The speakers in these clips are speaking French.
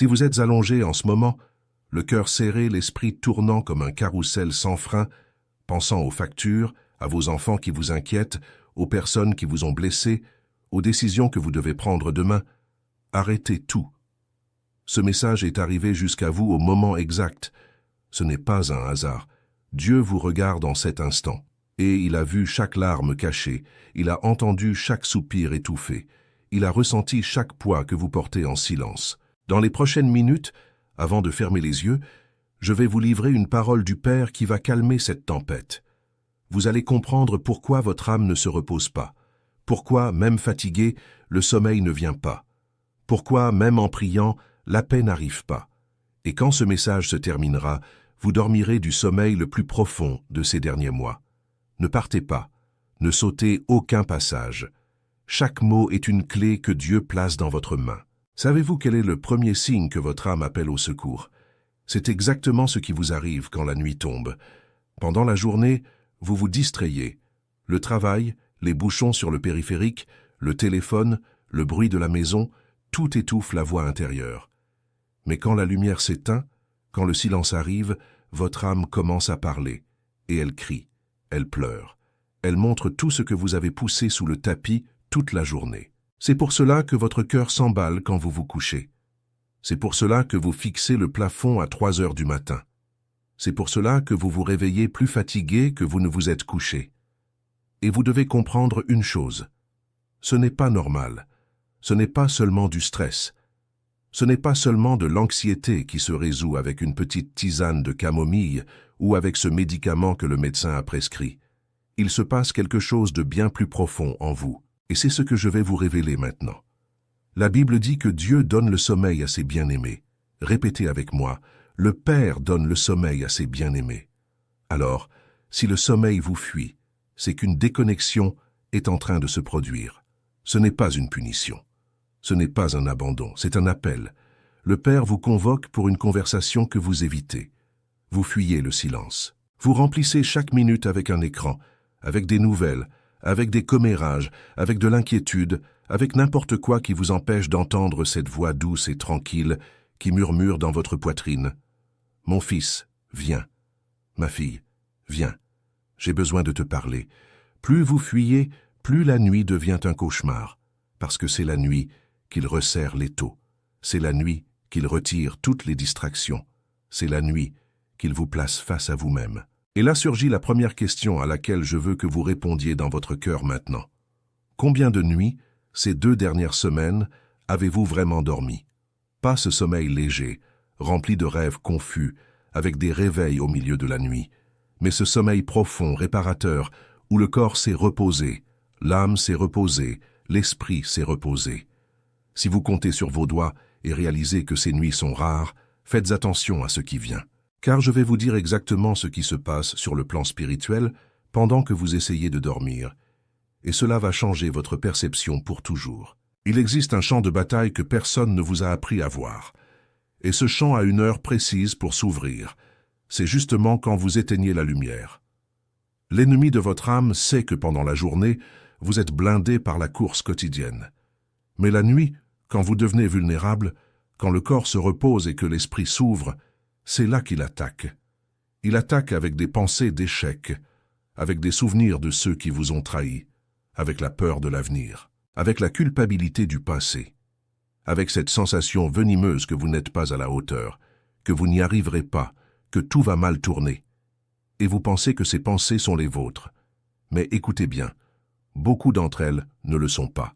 Si vous êtes allongé en ce moment, le cœur serré, l'esprit tournant comme un carrousel sans frein, pensant aux factures, à vos enfants qui vous inquiètent, aux personnes qui vous ont blessé, aux décisions que vous devez prendre demain, arrêtez tout. Ce message est arrivé jusqu'à vous au moment exact. Ce n'est pas un hasard. Dieu vous regarde en cet instant, et il a vu chaque larme cachée, il a entendu chaque soupir étouffé, il a ressenti chaque poids que vous portez en silence. Dans les prochaines minutes, avant de fermer les yeux, je vais vous livrer une parole du Père qui va calmer cette tempête. Vous allez comprendre pourquoi votre âme ne se repose pas, pourquoi, même fatigué, le sommeil ne vient pas, pourquoi, même en priant, la paix n'arrive pas. Et quand ce message se terminera, vous dormirez du sommeil le plus profond de ces derniers mois. Ne partez pas, ne sautez aucun passage. Chaque mot est une clé que Dieu place dans votre main. Savez-vous quel est le premier signe que votre âme appelle au secours? C'est exactement ce qui vous arrive quand la nuit tombe. Pendant la journée, vous vous distrayez. Le travail, les bouchons sur le périphérique, le téléphone, le bruit de la maison, tout étouffe la voix intérieure. Mais quand la lumière s'éteint, quand le silence arrive, votre âme commence à parler, et elle crie, elle pleure. Elle montre tout ce que vous avez poussé sous le tapis toute la journée. C'est pour cela que votre cœur s'emballe quand vous vous couchez. C'est pour cela que vous fixez le plafond à 3 heures du matin. C'est pour cela que vous vous réveillez plus fatigué que vous ne vous êtes couché. Et vous devez comprendre une chose. Ce n'est pas normal. Ce n'est pas seulement du stress. Ce n'est pas seulement de l'anxiété qui se résout avec une petite tisane de camomille ou avec ce médicament que le médecin a prescrit. Il se passe quelque chose de bien plus profond en vous. Et c'est ce que je vais vous révéler maintenant. La Bible dit que Dieu donne le sommeil à ses bien-aimés. Répétez avec moi, le Père donne le sommeil à ses bien-aimés. Alors, si le sommeil vous fuit, c'est qu'une déconnexion est en train de se produire. Ce n'est pas une punition. Ce n'est pas un abandon, c'est un appel. Le Père vous convoque pour une conversation que vous évitez. Vous fuyez le silence. Vous remplissez chaque minute avec un écran, avec des nouvelles, avec des commérages, avec de l'inquiétude, avec n'importe quoi qui vous empêche d'entendre cette voix douce et tranquille qui murmure dans votre poitrine. « Mon fils, viens. Ma fille, viens. J'ai besoin de te parler. » Plus vous fuyez, plus la nuit devient un cauchemar, parce que c'est la nuit qu'il resserre l'étau. C'est la nuit qu'il retire toutes les distractions. C'est la nuit qu'il vous place face à vous-même. Et là surgit la première question à laquelle je veux que vous répondiez dans votre cœur maintenant. Combien de nuits, ces 2 dernières semaines, avez-vous vraiment dormi? Pas ce sommeil léger, rempli de rêves confus, avec des réveils au milieu de la nuit, mais ce sommeil profond, réparateur, où le corps s'est reposé, l'âme s'est reposée, l'esprit s'est reposé. Si vous comptez sur vos doigts et réalisez que ces nuits sont rares, faites attention à ce qui vient. Car je vais vous dire exactement ce qui se passe sur le plan spirituel pendant que vous essayez de dormir. Et cela va changer votre perception pour toujours. Il existe un champ de bataille que personne ne vous a appris à voir. Et ce champ a une heure précise pour s'ouvrir. C'est justement quand vous éteignez la lumière. L'ennemi de votre âme sait que pendant la journée, vous êtes blindé par la course quotidienne. Mais la nuit, quand vous devenez vulnérable, quand le corps se repose et que l'esprit s'ouvre, c'est là qu'il attaque. Il attaque avec des pensées d'échec, avec des souvenirs de ceux qui vous ont trahi, avec la peur de l'avenir, avec la culpabilité du passé, avec cette sensation venimeuse que vous n'êtes pas à la hauteur, que vous n'y arriverez pas, que tout va mal tourner. Et vous pensez que ces pensées sont les vôtres. Mais écoutez bien, beaucoup d'entre elles ne le sont pas.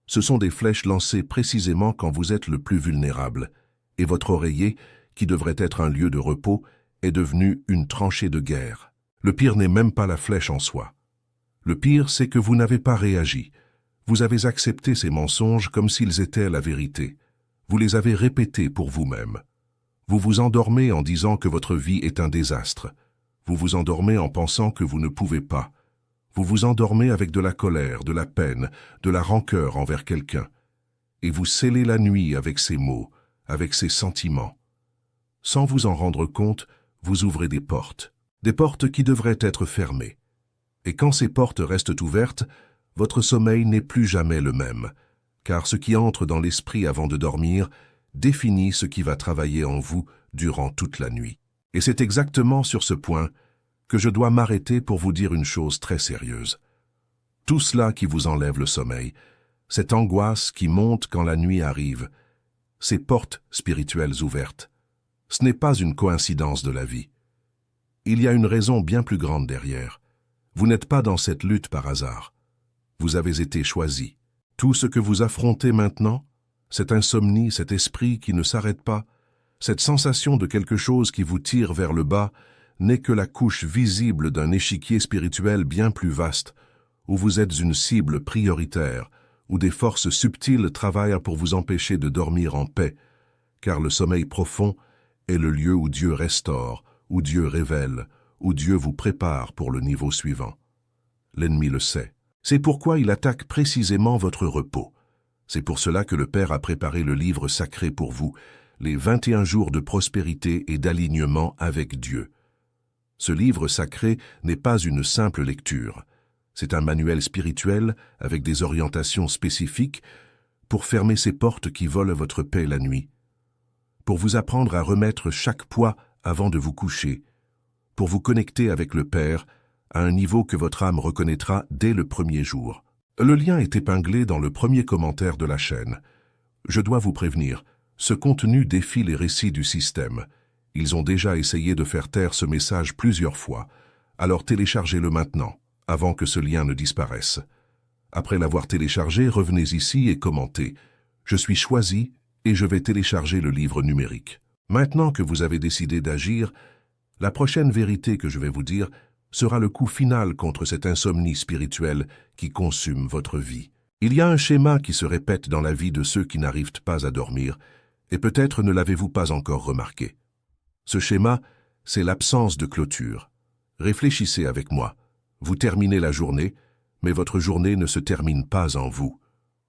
Ce sont des flèches lancées précisément quand vous êtes le plus vulnérable, et votre oreiller, qui devrait être un lieu de repos, est devenu une tranchée de guerre. Le pire n'est même pas la flèche en soi. Le pire, c'est que vous n'avez pas réagi. Vous avez accepté ces mensonges comme s'ils étaient la vérité. Vous les avez répétés pour vous-même. Vous vous endormez en disant que votre vie est un désastre. Vous vous endormez en pensant que vous ne pouvez pas. Vous vous endormez avec de la colère, de la peine, de la rancœur envers quelqu'un. Et vous scellez la nuit avec ces mots, avec ces sentiments. Sans vous en rendre compte, vous ouvrez des portes qui devraient être fermées. Et quand ces portes restent ouvertes, votre sommeil n'est plus jamais le même, car ce qui entre dans l'esprit avant de dormir définit ce qui va travailler en vous durant toute la nuit. Et c'est exactement sur ce point que je dois m'arrêter pour vous dire une chose très sérieuse. Tout cela qui vous enlève le sommeil, cette angoisse qui monte quand la nuit arrive, ces portes spirituelles ouvertes, ce n'est pas une coïncidence de la vie. Il y a une raison bien plus grande derrière. Vous n'êtes pas dans cette lutte par hasard. Vous avez été choisi. Tout ce que vous affrontez maintenant, cette insomnie, cet esprit qui ne s'arrête pas, cette sensation de quelque chose qui vous tire vers le bas, n'est que la couche visible d'un échiquier spirituel bien plus vaste, où vous êtes une cible prioritaire, où des forces subtiles travaillent pour vous empêcher de dormir en paix, car le sommeil profond est le lieu où Dieu restaure, où Dieu révèle, où Dieu vous prépare pour le niveau suivant. L'ennemi le sait. C'est pourquoi il attaque précisément votre repos. C'est pour cela que le Père a préparé le livre sacré pour vous, les 21 jours de prospérité et d'alignement avec Dieu. Ce livre sacré n'est pas une simple lecture. C'est un manuel spirituel avec des orientations spécifiques pour fermer ces portes qui volent votre paix la nuit, pour vous apprendre à remettre chaque poids avant de vous coucher, pour vous connecter avec le Père à un niveau que votre âme reconnaîtra dès le premier jour. Le lien est épinglé dans le premier commentaire de la chaîne. Je dois vous prévenir, ce contenu défie les récits du système. Ils ont déjà essayé de faire taire ce message plusieurs fois, alors téléchargez-le maintenant, avant que ce lien ne disparaisse. Après l'avoir téléchargé, revenez ici et commentez. Je suis choisi et je vais télécharger le livre numérique. Maintenant que vous avez décidé d'agir, la prochaine vérité que je vais vous dire sera le coup final contre cette insomnie spirituelle qui consume votre vie. Il y a un schéma qui se répète dans la vie de ceux qui n'arrivent pas à dormir, et peut-être ne l'avez-vous pas encore remarqué. Ce schéma, c'est l'absence de clôture. Réfléchissez avec moi. Vous terminez la journée, mais votre journée ne se termine pas en vous.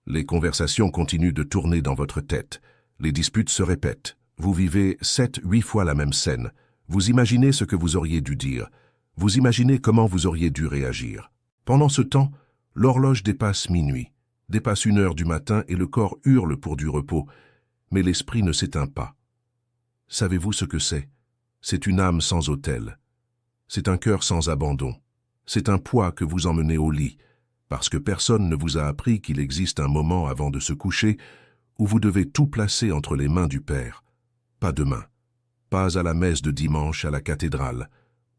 Les conversations continuent de tourner dans votre tête. Les disputes se répètent. Vous vivez 7-8 fois la même scène. Vous imaginez ce que vous auriez dû dire. Vous imaginez comment vous auriez dû réagir. Pendant ce temps, l'horloge dépasse minuit, dépasse 1 heure du matin et le corps hurle pour du repos, mais l'esprit ne s'éteint pas. Savez-vous ce que c'est? C'est une âme sans autel. C'est un cœur sans abandon. C'est un poids que vous emmenez au lit, parce que personne ne vous a appris qu'il existe un moment avant de se coucher où vous devez tout placer entre les mains du Père. Pas demain, pas à la messe de dimanche à la cathédrale,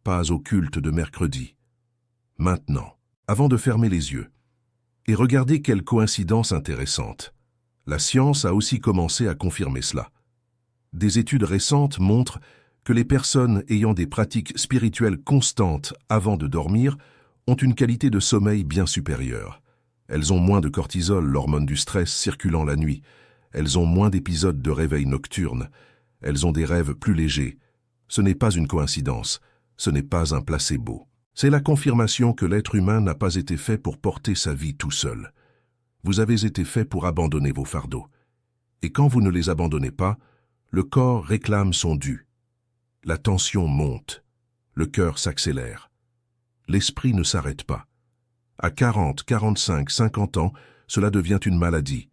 pas au culte de mercredi. Maintenant, avant de fermer les yeux. Et regardez quelle coïncidence intéressante. La science a aussi commencé à confirmer cela. Des études récentes montrent que les personnes ayant des pratiques spirituelles constantes avant de dormir ont une qualité de sommeil bien supérieure. Elles ont moins de cortisol, l'hormone du stress circulant la nuit. Elles ont moins d'épisodes de réveil nocturne. Elles ont des rêves plus légers. Ce n'est pas une coïncidence. Ce n'est pas un placebo. C'est la confirmation que l'être humain n'a pas été fait pour porter sa vie tout seul. Vous avez été fait pour abandonner vos fardeaux. Et quand vous ne les abandonnez pas, le corps réclame son dû. La tension monte. Le cœur s'accélère. L'esprit ne s'arrête pas. À 40, 45, 50 ans, cela devient une maladie.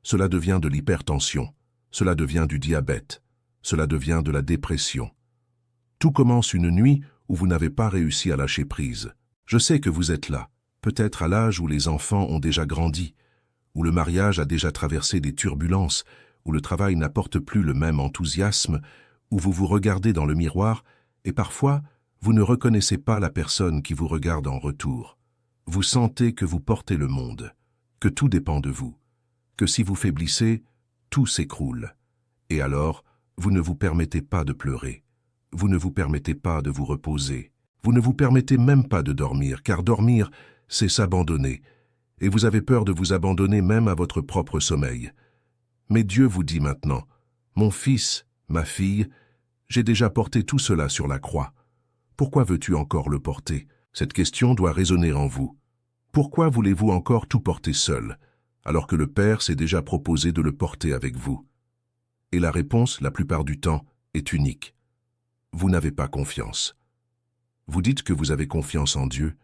Cela devient de l'hypertension. Cela devient du diabète. Cela devient de la dépression. Tout commence une nuit où vous n'avez pas réussi à lâcher prise. Je sais que vous êtes là, peut-être à l'âge où les enfants ont déjà grandi, où le mariage a déjà traversé des turbulences, où le travail n'apporte plus le même enthousiasme, où vous vous regardez dans le miroir et parfois vous ne reconnaissez pas la personne qui vous regarde en retour. Vous sentez que vous portez le monde, que tout dépend de vous, que si vous faiblissez, tout s'écroule. Et alors, vous ne vous permettez pas de pleurer. Vous ne vous permettez pas de vous reposer. Vous ne vous permettez même pas de dormir, car dormir, c'est s'abandonner. Et vous avez peur de vous abandonner même à votre propre sommeil. Mais Dieu vous dit maintenant, « Mon fils, ma fille, j'ai déjà porté tout cela sur la croix. Pourquoi veux-tu encore le porter ?» Cette question doit résonner en vous. Pourquoi voulez-vous encore tout porter seul, alors que le Père s'est déjà proposé de le porter avec vous? Et la réponse, la plupart du temps, est unique. Vous n'avez pas confiance. Vous dites que vous avez confiance en Dieu,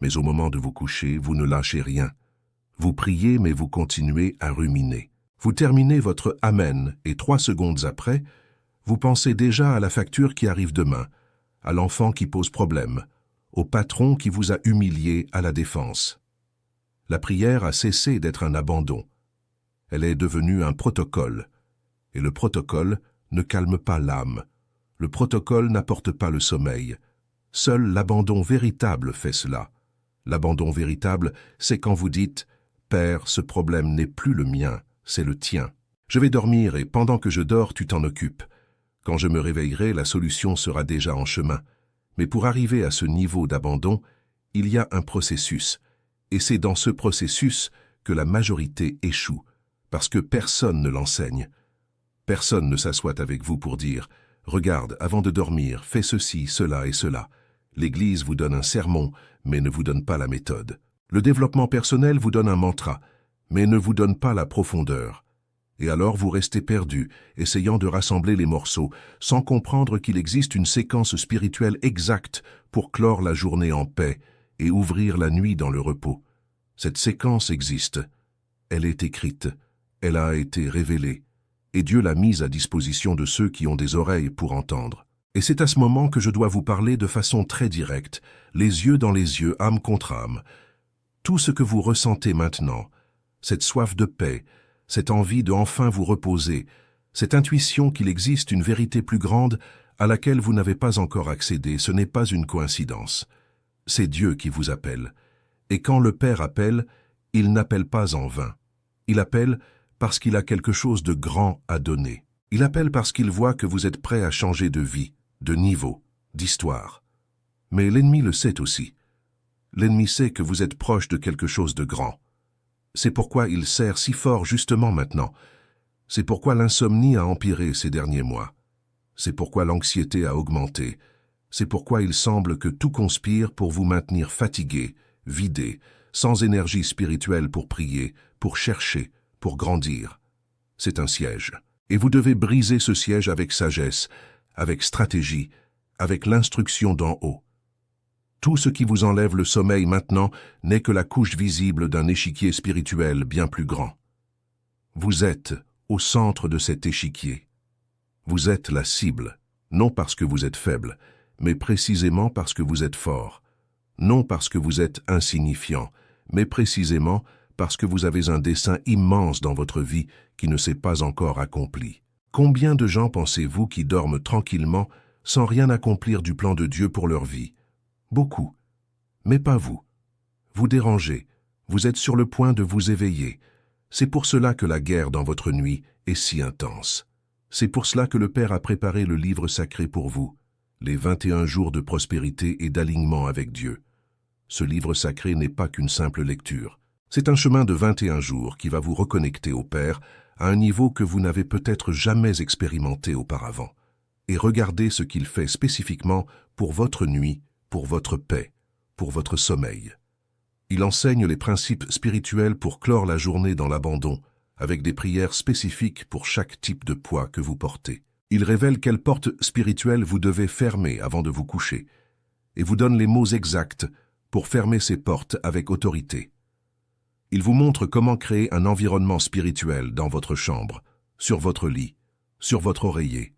mais au moment de vous coucher, vous ne lâchez rien. Vous priez, mais vous continuez à ruminer. Vous terminez votre « Amen » et 3 secondes après, vous pensez déjà à la facture qui arrive demain, à l'enfant qui pose problème, au patron qui vous a humilié à la défense. La prière a cessé d'être un abandon. Elle est devenue un protocole. Et le protocole ne calme pas l'âme. Le protocole n'apporte pas le sommeil. Seul l'abandon véritable fait cela. L'abandon véritable, c'est quand vous dites « Père, ce problème n'est plus le mien, c'est le tien. Je vais dormir et pendant que je dors, tu t'en occupes. Quand je me réveillerai, la solution sera déjà en chemin. » Mais pour arriver à ce niveau d'abandon, il y a un processus. Et c'est dans ce processus que la majorité échoue, parce que personne ne l'enseigne. Personne ne s'assoit avec vous pour dire « Regarde, avant de dormir, fais ceci, cela et cela. » L'Église vous donne un sermon, mais ne vous donne pas la méthode. Le développement personnel vous donne un mantra, mais ne vous donne pas la profondeur. Et alors vous restez perdu, essayant de rassembler les morceaux, sans comprendre qu'il existe une séquence spirituelle exacte pour clore la journée en paix et ouvrir la nuit dans le repos. Cette séquence existe. Elle est écrite. Elle a été révélée. Et Dieu l'a mise à disposition de ceux qui ont des oreilles pour entendre. Et c'est à ce moment que je dois vous parler de façon très directe, les yeux dans les yeux, âme contre âme. Tout ce que vous ressentez maintenant, cette soif de paix, cette envie de enfin vous reposer, cette intuition qu'il existe une vérité plus grande à laquelle vous n'avez pas encore accédé, ce n'est pas une coïncidence. C'est Dieu qui vous appelle. Et quand le Père appelle, il n'appelle pas en vain. Il appelle parce qu'il a quelque chose de grand à donner. Il appelle parce qu'il voit que vous êtes prêt à changer de vie, de niveau, d'histoire. Mais l'ennemi le sait aussi. L'ennemi sait que vous êtes proche de quelque chose de grand. C'est pourquoi il serre si fort justement maintenant. C'est pourquoi l'insomnie a empiré ces derniers mois. C'est pourquoi l'anxiété a augmenté. C'est pourquoi il semble que tout conspire pour vous maintenir fatigué, vidé, sans énergie spirituelle pour prier, pour chercher, pour grandir. C'est un siège. Et vous devez briser ce siège avec sagesse, avec stratégie, avec l'instruction d'en haut. Tout ce qui vous enlève le sommeil maintenant n'est que la couche visible d'un échiquier spirituel bien plus grand. Vous êtes au centre de cet échiquier. Vous êtes la cible, non parce que vous êtes faible, mais précisément parce que vous êtes fort. Non parce que vous êtes insignifiant, mais précisément parce que vous avez un dessein immense dans votre vie qui ne s'est pas encore accompli. Combien de gens pensez-vous qui dorment tranquillement sans rien accomplir du plan de Dieu pour leur vie? Beaucoup. Mais pas vous. Vous dérangez. Vous êtes sur le point de vous éveiller. C'est pour cela que la guerre dans votre nuit est si intense. C'est pour cela que le Père a préparé le livre sacré pour vous, les 21 jours de prospérité et d'alignement avec Dieu. Ce livre sacré n'est pas qu'une simple lecture. C'est un chemin de 21 jours qui va vous reconnecter au Père à un niveau que vous n'avez peut-être jamais expérimenté auparavant. Et regardez ce qu'il fait spécifiquement pour votre nuit, pour votre paix, pour votre sommeil. Il enseigne les principes spirituels pour clore la journée dans l'abandon, avec des prières spécifiques pour chaque type de poids que vous portez. Il révèle quelle porte spirituelle vous devez fermer avant de vous coucher, et vous donne les mots exacts pour fermer ces portes avec autorité. Il vous montre comment créer un environnement spirituel dans votre chambre, sur votre lit, sur votre oreiller,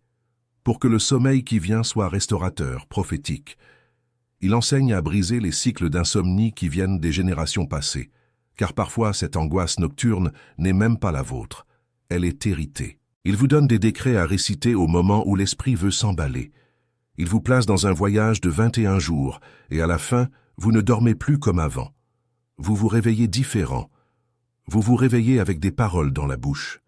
pour que le sommeil qui vient soit restaurateur, prophétique. Il enseigne à briser les cycles d'insomnie qui viennent des générations passées, car parfois cette angoisse nocturne n'est même pas la vôtre, elle est héritée. Il vous donne des décrets à réciter au moment où l'esprit veut s'emballer. Il vous place dans un voyage de 21 jours, et à la fin, vous ne dormez plus comme avant. Vous vous réveillez différent. Vous vous réveillez avec des paroles dans la bouche,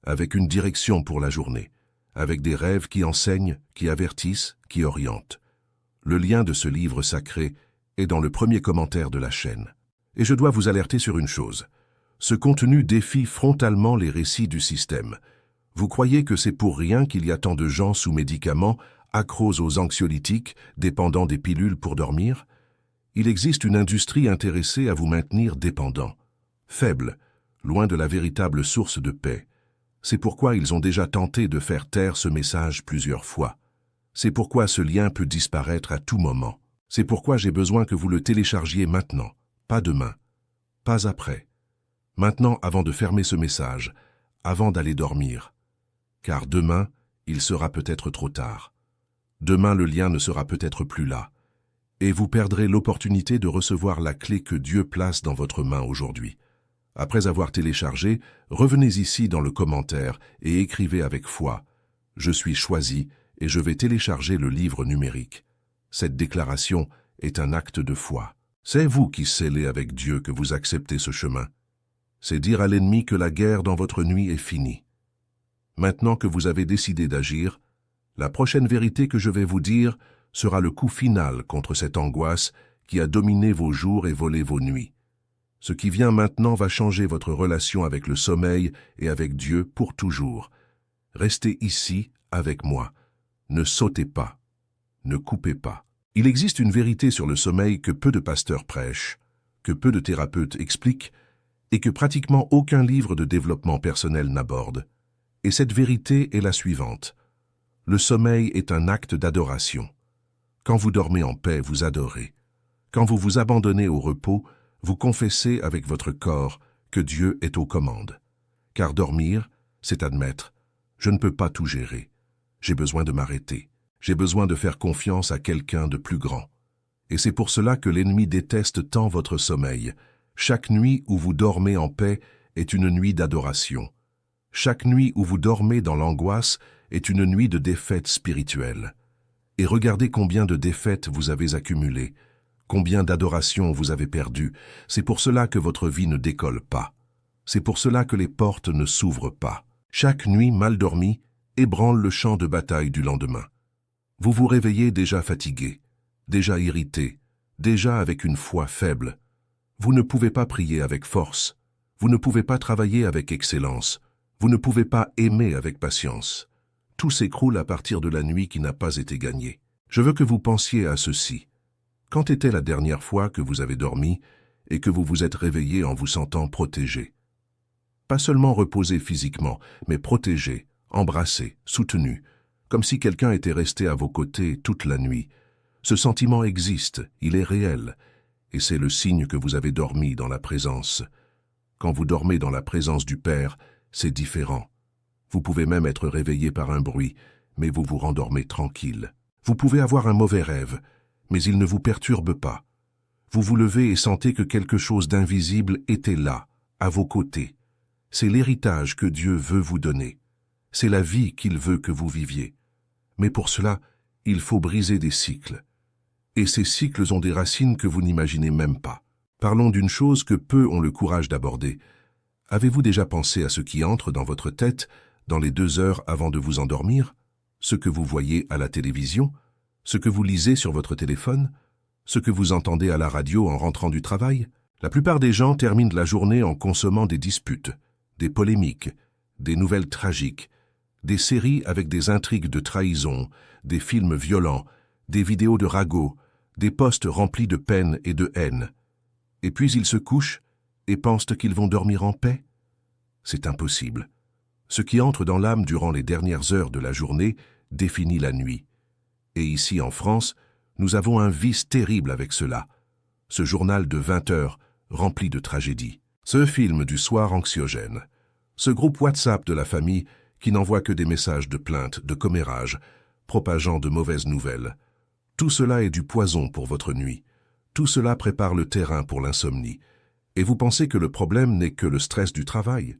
avec une direction pour la journée, avec des rêves qui enseignent, qui avertissent, qui orientent. Le lien de ce livre sacré est dans le premier commentaire de la chaîne. Et je dois vous alerter sur une chose. Ce contenu défie frontalement les récits du système. Vous croyez que c'est pour rien qu'il y a tant de gens sous médicaments, accros aux anxiolytiques, dépendants des pilules pour dormir? Il existe une industrie intéressée à vous maintenir dépendant, faible, loin de la véritable source de paix. C'est pourquoi ils ont déjà tenté de faire taire ce message plusieurs fois. C'est pourquoi ce lien peut disparaître à tout moment. C'est pourquoi j'ai besoin que vous le téléchargiez maintenant, pas demain, pas après. Maintenant, avant de fermer ce message, avant d'aller dormir. Car demain, il sera peut-être trop tard. Demain, le lien ne sera peut-être plus là. Et vous perdrez l'opportunité de recevoir la clé que Dieu place dans votre main aujourd'hui. Après avoir téléchargé, revenez ici dans le commentaire et écrivez avec foi « Je suis choisi et je vais télécharger le livre numérique ». Cette déclaration est un acte de foi. C'est vous qui scellez avec Dieu que vous acceptez ce chemin. C'est dire à l'ennemi que la guerre dans votre nuit est finie. Maintenant que vous avez décidé d'agir, la prochaine vérité que je vais vous dire sera le coup final contre cette angoisse qui a dominé vos jours et volé vos nuits. Ce qui vient maintenant va changer votre relation avec le sommeil et avec Dieu pour toujours. Restez ici avec moi. Ne sautez pas. Ne coupez pas. Il existe une vérité sur le sommeil que peu de pasteurs prêchent, que peu de thérapeutes expliquent et que pratiquement aucun livre de développement personnel n'aborde. Et cette vérité est la suivante. Le sommeil est un acte d'adoration. Quand vous dormez en paix, vous adorez. Quand vous vous abandonnez au repos, vous confessez avec votre corps que Dieu est aux commandes. Car dormir, c'est admettre, je ne peux pas tout gérer. J'ai besoin de m'arrêter. J'ai besoin de faire confiance à quelqu'un de plus grand. Et c'est pour cela que l'ennemi déteste tant votre sommeil. Chaque nuit où vous dormez en paix est une nuit d'adoration. Chaque nuit où vous dormez dans l'angoisse est une nuit de défaite spirituelle. Et regardez combien de défaites vous avez accumulées, combien d'adorations vous avez perdues. C'est pour cela que votre vie ne décolle pas. C'est pour cela que les portes ne s'ouvrent pas. Chaque nuit mal dormie ébranle le champ de bataille du lendemain. Vous vous réveillez déjà fatigué, déjà irrité, déjà avec une foi faible. Vous ne pouvez pas prier avec force. Vous ne pouvez pas travailler avec excellence. Vous ne pouvez pas aimer avec patience. Tout s'écroule à partir de la nuit qui n'a pas été gagnée. Je veux que vous pensiez à ceci. Quand était la dernière fois que vous avez dormi et que vous vous êtes réveillé en vous sentant protégé? Pas seulement reposé physiquement, mais protégé, embrassé, soutenu, comme si quelqu'un était resté à vos côtés toute la nuit. Ce sentiment existe, il est réel, et c'est le signe que vous avez dormi dans la présence. Quand vous dormez dans la présence du Père, c'est différent. Vous pouvez même être réveillé par un bruit, mais vous vous rendormez tranquille. Vous pouvez avoir un mauvais rêve, mais il ne vous perturbe pas. Vous vous levez et sentez que quelque chose d'invisible était là, à vos côtés. C'est l'héritage que Dieu veut vous donner. C'est la vie qu'il veut que vous viviez. Mais pour cela, il faut briser des cycles. Et ces cycles ont des racines que vous n'imaginez même pas. Parlons d'une chose que peu ont le courage d'aborder. Avez-vous déjà pensé à ce qui entre dans votre tête dans les 2 heures avant de vous endormir? Ce que vous voyez à la télévision? Ce que vous lisez sur votre téléphone? Ce que vous entendez à la radio en rentrant du travail? La plupart des gens terminent la journée en consommant des disputes, des polémiques, des nouvelles tragiques, des séries avec des intrigues de trahison, des films violents, des vidéos de ragots, des posts remplis de peine et de haine. Et puis ils se couchent et pensent qu'ils vont dormir en paix? C'est impossible. Ce qui entre dans l'âme durant les dernières heures de la journée définit la nuit. Et ici en France, nous avons un vice terrible avec cela. Ce journal de 20 heures rempli de tragédies. Ce film du soir anxiogène. Ce groupe WhatsApp de la famille qui n'envoie que des messages de plainte, de commérage, propageant de mauvaises nouvelles. Tout cela est du poison pour votre nuit. Tout cela prépare le terrain pour l'insomnie. Et vous pensez que le problème n'est que le stress du travail?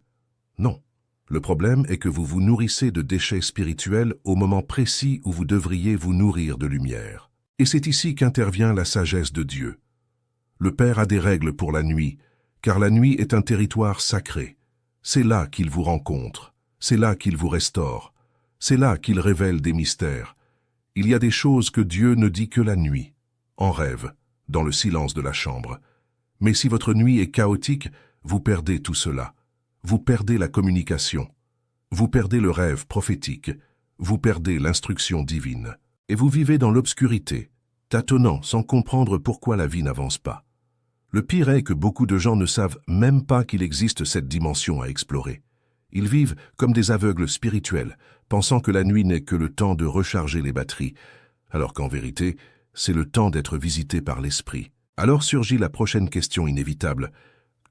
Non. Le problème est que vous vous nourrissez de déchets spirituels au moment précis où vous devriez vous nourrir de lumière. Et c'est ici qu'intervient la sagesse de Dieu. Le Père a des règles pour la nuit, car la nuit est un territoire sacré. C'est là qu'il vous rencontre. C'est là qu'il vous restaure. C'est là qu'il révèle des mystères. Il y a des choses que Dieu ne dit que la nuit, en rêve, dans le silence de la chambre. Mais si votre nuit est chaotique, vous perdez tout cela. Vous perdez la communication. Vous perdez le rêve prophétique. Vous perdez l'instruction divine. Et vous vivez dans l'obscurité, tâtonnant sans comprendre pourquoi la vie n'avance pas. Le pire est que beaucoup de gens ne savent même pas qu'il existe cette dimension à explorer. Ils vivent comme des aveugles spirituels, pensant que la nuit n'est que le temps de recharger les batteries, alors qu'en vérité, c'est le temps d'être visité par l'Esprit. Alors surgit la prochaine question inévitable.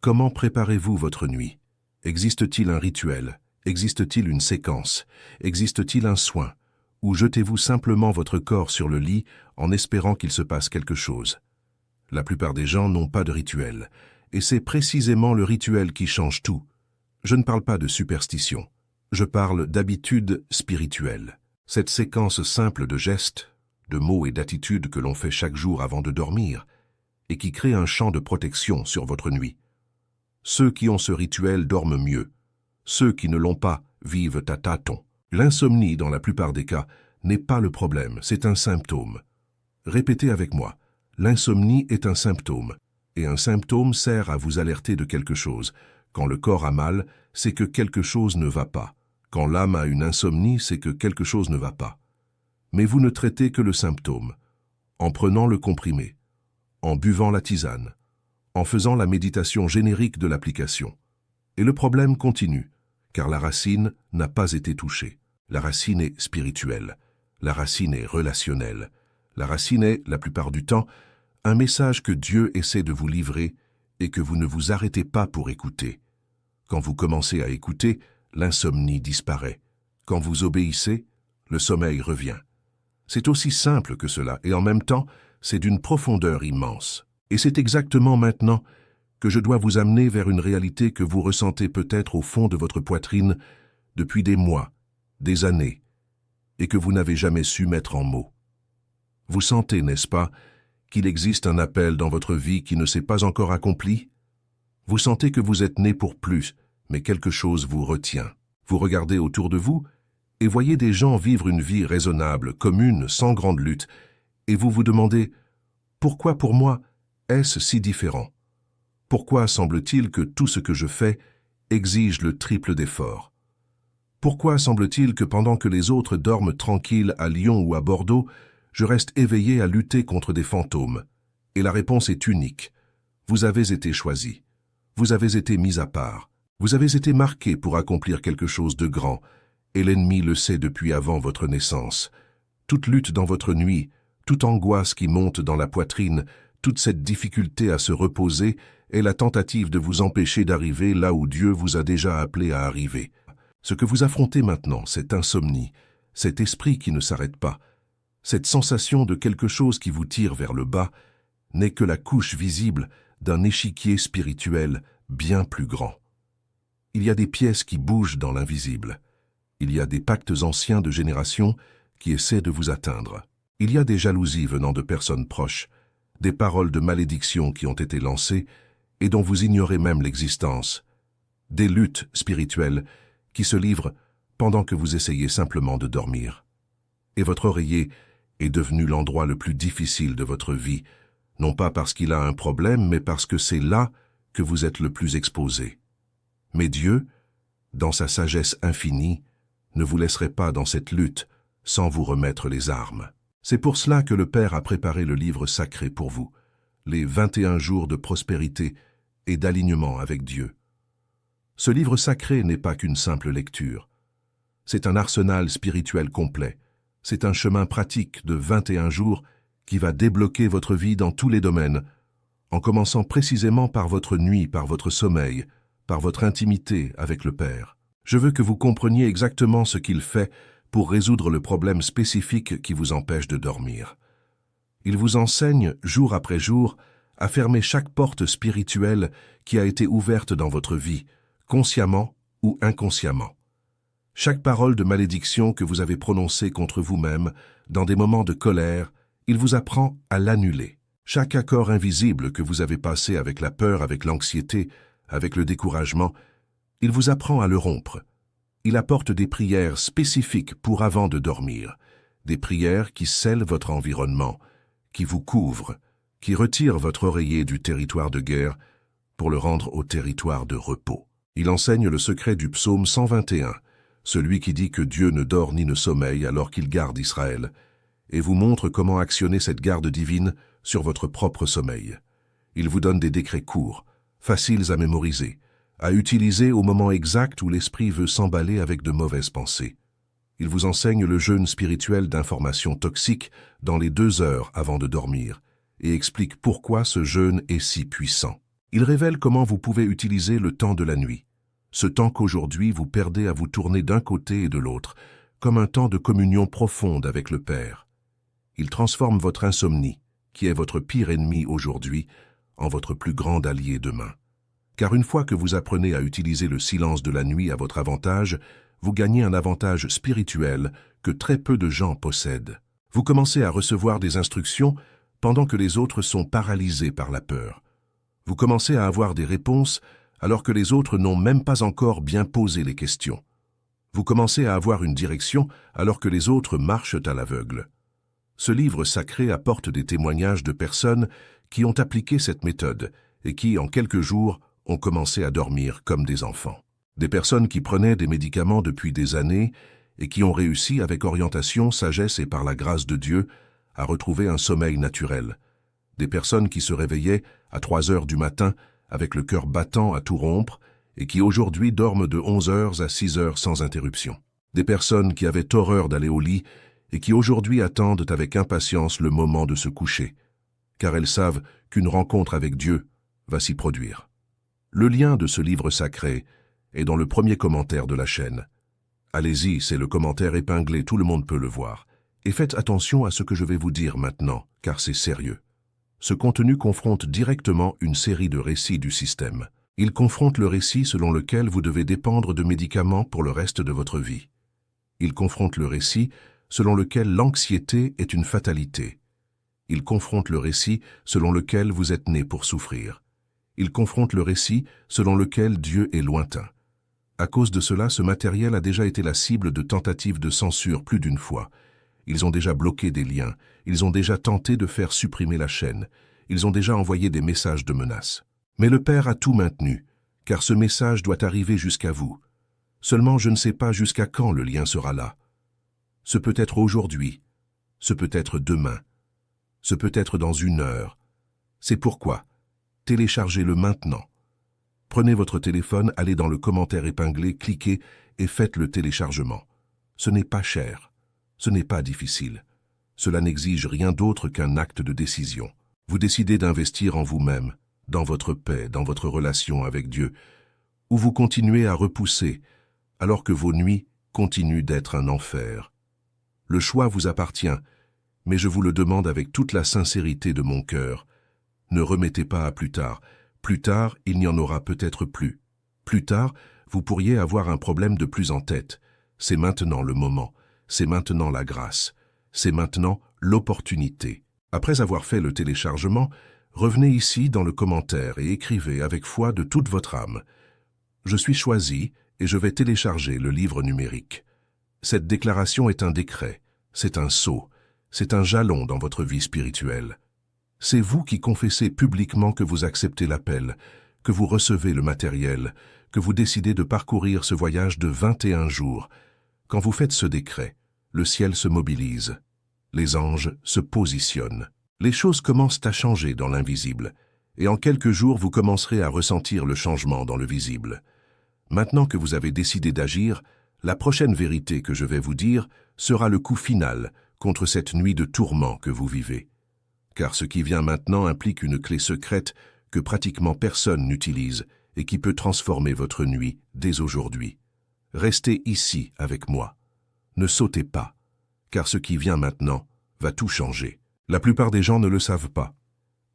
Comment préparez-vous votre nuit? Existe-t-il un rituel? Existe-t-il une séquence? Existe-t-il un soin? Ou jetez-vous simplement votre corps sur le lit en espérant qu'il se passe quelque chose? La plupart des gens n'ont pas de rituel, et c'est précisément le rituel qui change tout. Je ne parle pas de superstition, je parle d'habitude spirituelle. Cette séquence simple de gestes, de mots et d'attitudes que l'on fait chaque jour avant de dormir, et qui crée un champ de protection sur votre nuit. Ceux qui ont ce rituel dorment mieux. Ceux qui ne l'ont pas vivent à tâtons. L'insomnie, dans la plupart des cas, n'est pas le problème, c'est un symptôme. Répétez avec moi, l'insomnie est un symptôme, et un symptôme sert à vous alerter de quelque chose. Quand le corps a mal, c'est que quelque chose ne va pas. Quand l'âme a une insomnie, c'est que quelque chose ne va pas. Mais vous ne traitez que le symptôme, en prenant le comprimé, en buvant la tisane, en faisant la méditation générique de l'application. Et le problème continue, car la racine n'a pas été touchée. La racine est spirituelle, la racine est relationnelle. La racine est, la plupart du temps, un message que Dieu essaie de vous livrer et que vous ne vous arrêtez pas pour écouter. Quand vous commencez à écouter, l'insomnie disparaît. Quand vous obéissez, le sommeil revient. C'est aussi simple que cela, et en même temps, c'est d'une profondeur immense. Et c'est exactement maintenant que je dois vous amener vers une réalité que vous ressentez peut-être au fond de votre poitrine depuis des mois, des années, et que vous n'avez jamais su mettre en mots. Vous sentez, n'est-ce pas, qu'il existe un appel dans votre vie qui ne s'est pas encore accompli? Vous sentez que vous êtes né pour plus, mais quelque chose vous retient. Vous regardez autour de vous et voyez des gens vivre une vie raisonnable, commune, sans grande lutte, et vous vous demandez « Pourquoi pour moi est-ce si différent? Pourquoi semble-t-il que tout ce que je fais exige le triple d'efforts? Pourquoi semble-t-il que pendant que les autres dorment tranquilles à Lyon ou à Bordeaux, je reste éveillé à lutter contre des fantômes? » Et la réponse est unique. Vous avez été choisi. Vous avez été mis à part. Vous avez été marqué pour accomplir quelque chose de grand, et l'ennemi le sait depuis avant votre naissance. Toute lutte dans votre nuit, toute angoisse qui monte dans la poitrine, toute cette difficulté à se reposer est la tentative de vous empêcher d'arriver là où Dieu vous a déjà appelé à arriver. Ce que vous affrontez maintenant, cette insomnie, cet esprit qui ne s'arrête pas, cette sensation de quelque chose qui vous tire vers le bas, n'est que la couche visible d'un échiquier spirituel bien plus grand. Il y a des pièces qui bougent dans l'invisible. Il y a des pactes anciens de générations qui essaient de vous atteindre. Il y a des jalousies venant de personnes proches, des paroles de malédiction qui ont été lancées et dont vous ignorez même l'existence, des luttes spirituelles qui se livrent pendant que vous essayez simplement de dormir. Et votre oreiller est devenu l'endroit le plus difficile de votre vie, non pas parce qu'il a un problème, mais parce que c'est là que vous êtes le plus exposé. Mais Dieu, dans sa sagesse infinie, ne vous laisserait pas dans cette lutte sans vous remettre les armes. C'est pour cela que le Père a préparé le livre sacré pour vous, les 21 jours de prospérité et d'alignement avec Dieu. Ce livre sacré n'est pas qu'une simple lecture. C'est un arsenal spirituel complet. C'est un chemin pratique de 21 jours qui va débloquer votre vie dans tous les domaines, en commençant précisément par votre nuit, par votre sommeil, par votre intimité avec le Père. Je veux que vous compreniez exactement ce qu'il fait pour résoudre le problème spécifique qui vous empêche de dormir. Il vous enseigne, jour après jour, à fermer chaque porte spirituelle qui a été ouverte dans votre vie, consciemment ou inconsciemment. Chaque parole de malédiction que vous avez prononcée contre vous-même, dans des moments de colère, il vous apprend à l'annuler. Chaque accord invisible que vous avez passé avec la peur, avec l'anxiété, avec le découragement, il vous apprend à le rompre. Il apporte des prières spécifiques pour avant de dormir, des prières qui scellent votre environnement, qui vous couvrent, qui retirent votre oreiller du territoire de guerre pour le rendre au territoire de repos. Il enseigne le secret du psaume 121, celui qui dit que Dieu ne dort ni ne sommeille alors qu'il garde Israël, et vous montre comment actionner cette garde divine sur votre propre sommeil. Il vous donne des décrets courts, faciles à mémoriser, à utiliser au moment exact où l'esprit veut s'emballer avec de mauvaises pensées. Il vous enseigne le jeûne spirituel d'informations toxiques dans les 2 heures avant de dormir et explique pourquoi ce jeûne est si puissant. Il révèle comment vous pouvez utiliser le temps de la nuit, Ce temps qu'aujourd'hui vous perdez à vous tourner d'un côté et de l'autre, comme un temps de communion profonde avec le Père. Il transforme votre insomnie, qui est votre pire ennemi aujourd'hui, en votre plus grand allié demain. Car une fois que vous apprenez à utiliser le silence de la nuit à votre avantage, vous gagnez un avantage spirituel que très peu de gens possèdent. Vous commencez à recevoir des instructions pendant que les autres sont paralysés par la peur. Vous commencez à avoir des réponses alors que les autres n'ont même pas encore bien posé les questions. Vous commencez à avoir une direction alors que les autres marchent à l'aveugle. Ce livre sacré apporte des témoignages de personnes qui ont appliqué cette méthode et qui, en quelques jours, ont commencé à dormir comme des enfants. Des personnes qui prenaient des médicaments depuis des années et qui ont réussi, avec orientation, sagesse et par la grâce de Dieu, à retrouver un sommeil naturel. Des personnes qui se réveillaient à 3 heures du matin avec le cœur battant à tout rompre et qui aujourd'hui dorment de 11 heures à 6 heures sans interruption. Des personnes qui avaient horreur d'aller au lit et qui aujourd'hui attendent avec impatience le moment de se coucher, car elles savent qu'une rencontre avec Dieu va s'y produire. Le lien de ce livre sacré est dans le premier commentaire de la chaîne. Allez-y, c'est le commentaire épinglé, tout le monde peut le voir. Et faites attention à ce que je vais vous dire maintenant, car c'est sérieux. Ce contenu confronte directement une série de récits du système. Il confronte le récit selon lequel vous devez dépendre de médicaments pour le reste de votre vie. Il confronte le récit selon lequel l'anxiété est une fatalité. Il confronte le récit selon lequel vous êtes né pour souffrir. Il confronte le récit selon lequel Dieu est lointain. À cause de cela, ce matériel a déjà été la cible de tentatives de censure plus d'une fois. Ils ont déjà bloqué des liens, ils ont déjà tenté de faire supprimer la chaîne, ils ont déjà envoyé des messages de menaces. Mais le Père a tout maintenu, car ce message doit arriver jusqu'à vous. Seulement je ne sais pas jusqu'à quand le lien sera là. Ce peut être aujourd'hui, ce peut être demain, ce peut être dans 1 heure. C'est pourquoi, téléchargez-le maintenant. Prenez votre téléphone, allez dans le commentaire épinglé, cliquez et faites le téléchargement. Ce n'est pas cher, ce n'est pas difficile. Cela n'exige rien d'autre qu'un acte de décision. Vous décidez d'investir en vous-même, dans votre paix, dans votre relation avec Dieu, ou vous continuez à repousser, alors que vos nuits continuent d'être un enfer. Le choix vous appartient, mais je vous le demande avec toute la sincérité de mon cœur. Ne remettez pas à plus tard. Plus tard, il n'y en aura peut-être plus. Plus tard, vous pourriez avoir un problème de plus en tête. C'est maintenant le moment. C'est maintenant la grâce. C'est maintenant l'opportunité. Après avoir fait le téléchargement, revenez ici dans le commentaire et écrivez avec foi de toute votre âme. Je suis choisi et je vais télécharger le livre numérique. Cette déclaration est un décret, c'est un sceau, c'est un jalon dans votre vie spirituelle. C'est vous qui confessez publiquement que vous acceptez l'appel, que vous recevez le matériel, que vous décidez de parcourir ce voyage de 21 jours. Quand vous faites ce décret, le ciel se mobilise, les anges se positionnent. Les choses commencent à changer dans l'invisible, et en quelques jours vous commencerez à ressentir le changement dans le visible. Maintenant que vous avez décidé d'agir, la prochaine vérité que je vais vous dire sera le coup final contre cette nuit de tourment que vous vivez. Car ce qui vient maintenant implique une clé secrète que pratiquement personne n'utilise et qui peut transformer votre nuit dès aujourd'hui. Restez ici avec moi. Ne sautez pas, car ce qui vient maintenant va tout changer. La plupart des gens ne le savent pas.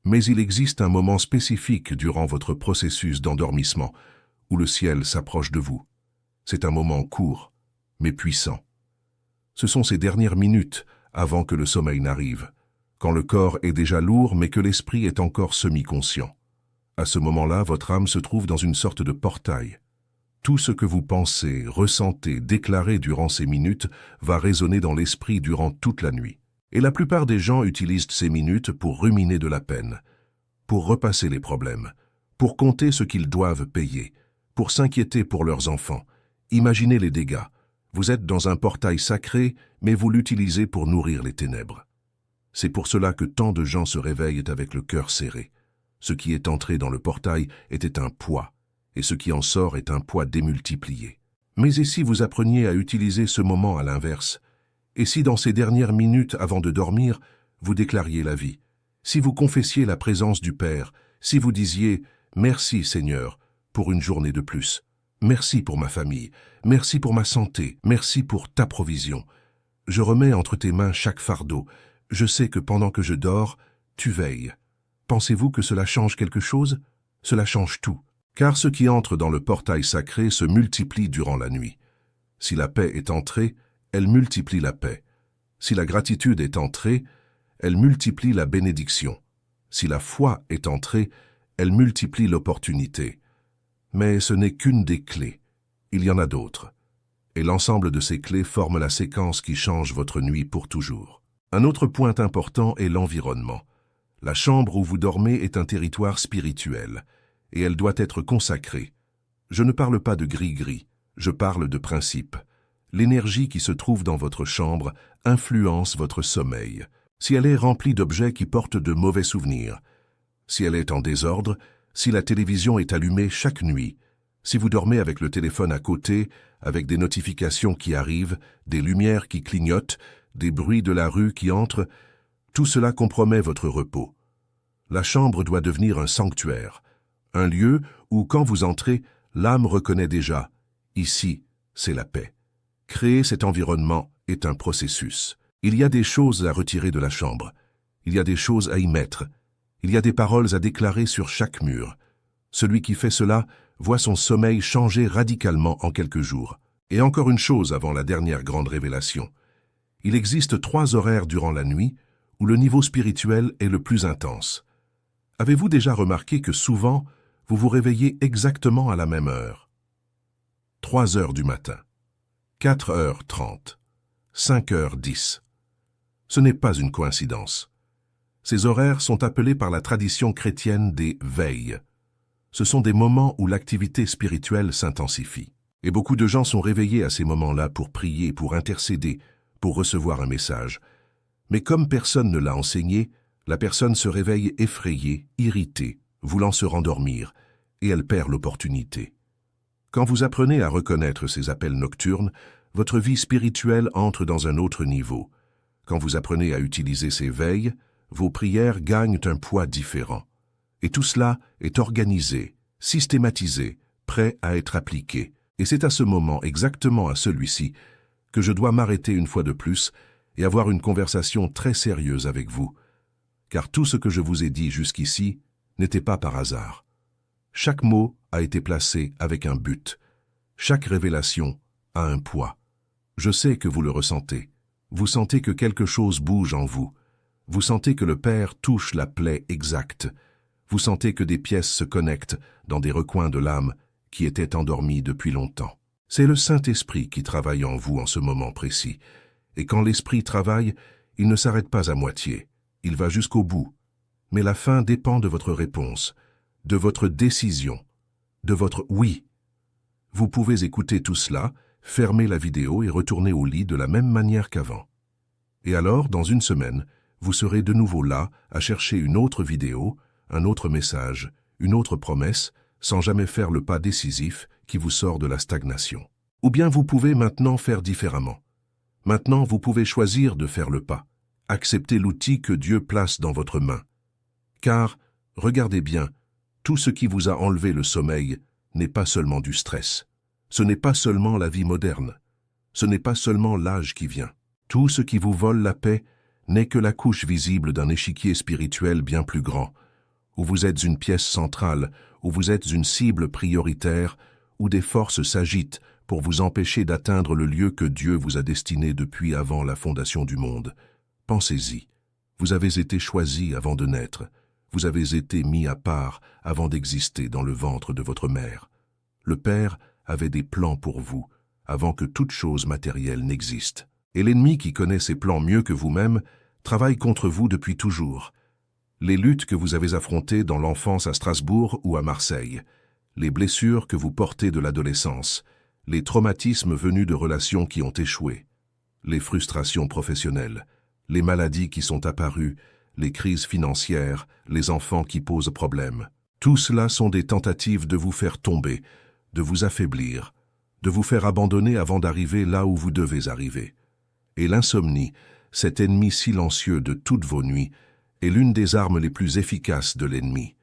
Mais il existe un moment spécifique durant votre processus d'endormissement où le ciel s'approche de vous. C'est un moment court, mais puissant. Ce sont ces dernières minutes avant que le sommeil n'arrive, quand le corps est déjà lourd mais que l'esprit est encore semi-conscient. À ce moment-là, votre âme se trouve dans une sorte de portail. Tout ce que vous pensez, ressentez, déclarez durant ces minutes va résonner dans l'esprit durant toute la nuit. Et la plupart des gens utilisent ces minutes pour ruminer de la peine, pour repasser les problèmes, pour compter ce qu'ils doivent payer, pour s'inquiéter pour leurs enfants. Imaginez les dégâts. Vous êtes dans un portail sacré, mais vous l'utilisez pour nourrir les ténèbres. C'est pour cela que tant de gens se réveillent avec le cœur serré. Ce qui est entré dans le portail était un poids, et ce qui en sort est un poids démultiplié. Mais et si vous appreniez à utiliser ce moment à l'inverse? Et si dans ces dernières minutes avant de dormir, vous déclariez la vie? Si vous confessiez la présence du Père, si vous disiez « Merci Seigneur » pour une journée de plus? Merci pour ma famille, merci pour ma santé, merci pour ta provision. Je remets entre tes mains chaque fardeau. Je sais que pendant que je dors, tu veilles. Pensez-vous que cela change quelque chose? Cela change tout. Car ce qui entre dans le portail sacré se multiplie durant la nuit. Si la paix est entrée, elle multiplie la paix. Si la gratitude est entrée, elle multiplie la bénédiction. Si la foi est entrée, elle multiplie l'opportunité. Mais ce n'est qu'une des clés. Il y en a d'autres. Et l'ensemble de ces clés forme la séquence qui change votre nuit pour toujours. Un autre point important est l'environnement. La chambre où vous dormez est un territoire spirituel, et elle doit être consacrée. Je ne parle pas de gris-gris, je parle de principe. L'énergie qui se trouve dans votre chambre influence votre sommeil. Si elle est remplie d'objets qui portent de mauvais souvenirs, si elle est en désordre, si la télévision est allumée chaque nuit, si vous dormez avec le téléphone à côté, avec des notifications qui arrivent, des lumières qui clignotent, des bruits de la rue qui entrent, tout cela compromet votre repos. La chambre doit devenir un sanctuaire, un lieu où, quand vous entrez, l'âme reconnaît déjà « ici, c'est la paix ». Créer cet environnement est un processus. Il y a des choses à retirer de la chambre, il y a des choses à y mettre, il y a des paroles à déclarer sur chaque mur. Celui qui fait cela voit son sommeil changer radicalement en quelques jours. Et encore une chose avant la dernière grande révélation. Il existe 3 horaires durant la nuit où le niveau spirituel est le plus intense. Avez-vous déjà remarqué que souvent, vous vous réveillez exactement à la même heure? 3 heures du matin, 4h30, 5h10. Ce n'est pas une coïncidence. Ces horaires sont appelés par la tradition chrétienne des veilles. Ce sont des moments où l'activité spirituelle s'intensifie. Et beaucoup de gens sont réveillés à ces moments-là pour prier, pour intercéder, pour recevoir un message. Mais comme personne ne l'a enseigné, la personne se réveille effrayée, irritée, voulant se rendormir, et elle perd l'opportunité. Quand vous apprenez à reconnaître ces appels nocturnes, votre vie spirituelle entre dans un autre niveau. Quand vous apprenez à utiliser ces veilles, vos prières gagnent un poids différent. Et tout cela est organisé, systématisé, prêt à être appliqué. Et c'est à ce moment, exactement à celui-ci, que je dois m'arrêter une fois de plus et avoir une conversation très sérieuse avec vous. Car tout ce que je vous ai dit jusqu'ici n'était pas par hasard. Chaque mot a été placé avec un but. Chaque révélation a un poids. Je sais que vous le ressentez. Vous sentez que quelque chose bouge en vous. Vous sentez que le Père touche la plaie exacte. Vous sentez que des pièces se connectent dans des recoins de l'âme qui étaient endormis depuis longtemps. C'est le Saint-Esprit qui travaille en vous en ce moment précis. Et quand l'Esprit travaille, il ne s'arrête pas à moitié. Il va jusqu'au bout. Mais la fin dépend de votre réponse, de votre décision, de votre « oui ». Vous pouvez écouter tout cela, fermer la vidéo et retourner au lit de la même manière qu'avant. Et alors, dans une semaine, vous serez de nouveau là à chercher une autre vidéo, un autre message, une autre promesse, sans jamais faire le pas décisif qui vous sort de la stagnation. Ou bien vous pouvez maintenant faire différemment. Maintenant, vous pouvez choisir de faire le pas. Acceptez l'outil que Dieu place dans votre main. Car, regardez bien, tout ce qui vous a enlevé le sommeil n'est pas seulement du stress. Ce n'est pas seulement la vie moderne. Ce n'est pas seulement l'âge qui vient. Tout ce qui vous vole la paix n'est que la couche visible d'un échiquier spirituel bien plus grand, où vous êtes une pièce centrale, où vous êtes une cible prioritaire, où des forces s'agitent pour vous empêcher d'atteindre le lieu que Dieu vous a destiné depuis avant la fondation du monde. Pensez-y. Vous avez été choisi avant de naître. Vous avez été mis à part avant d'exister dans le ventre de votre mère. Le Père avait des plans pour vous, avant que toute chose matérielle n'existe. Et l'ennemi qui connaît ses plans mieux que vous-même travaille contre vous depuis toujours. Les luttes que vous avez affrontées dans l'enfance à Strasbourg ou à Marseille, les blessures que vous portez de l'adolescence, les traumatismes venus de relations qui ont échoué, les frustrations professionnelles, les maladies qui sont apparues, les crises financières, les enfants qui posent problème. Tout cela sont des tentatives de vous faire tomber, de vous affaiblir, de vous faire abandonner avant d'arriver là où vous devez arriver. Et l'insomnie, cet ennemi silencieux de toutes vos nuits, est l'une des armes les plus efficaces de l'ennemi.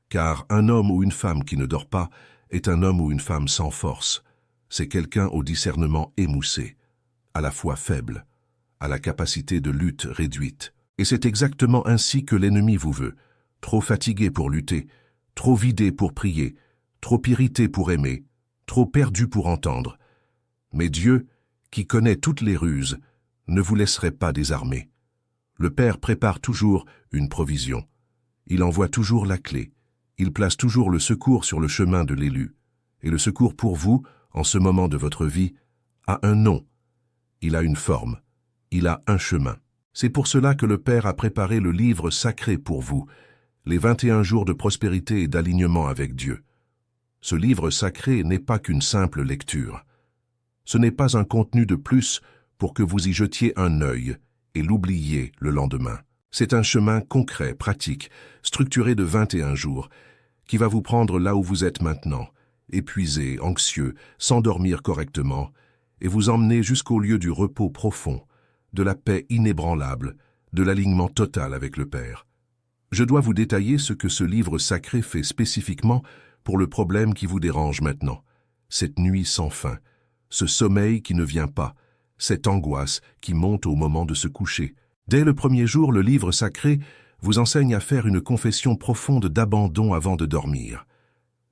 Car un homme ou une femme qui ne dort pas est un homme ou une femme sans force. C'est quelqu'un au discernement émoussé, à la fois faible, à la capacité de lutte réduite. Et c'est exactement ainsi que l'ennemi vous veut. Trop fatigué pour lutter, trop vidé pour prier, trop irrité pour aimer, trop perdu pour entendre. Mais Dieu, qui connaît toutes les ruses, ne vous laisserait pas désarmer. Le Père prépare toujours une provision. Il envoie toujours la clé. Il place toujours le secours sur le chemin de l'élu. Et le secours pour vous, en ce moment de votre vie, a un nom. Il a une forme. Il a un chemin. C'est pour cela que le Père a préparé le livre sacré pour vous, les 21 jours de prospérité et d'alignement avec Dieu. Ce livre sacré n'est pas qu'une simple lecture. Ce n'est pas un contenu de plus pour que vous y jetiez un œil et l'oubliez le lendemain. C'est un chemin concret, pratique, structuré de 21 jours, qui va vous prendre là où vous êtes maintenant, épuisé, anxieux, sans dormir correctement, et vous emmener jusqu'au lieu du repos profond, de la paix inébranlable, de l'alignement total avec le Père. Je dois vous détailler ce que ce livre sacré fait spécifiquement pour le problème qui vous dérange maintenant, cette nuit sans fin, ce sommeil qui ne vient pas, cette angoisse qui monte au moment de se coucher. Dès le premier jour, le livre sacré vous enseigne à faire une confession profonde d'abandon avant de dormir.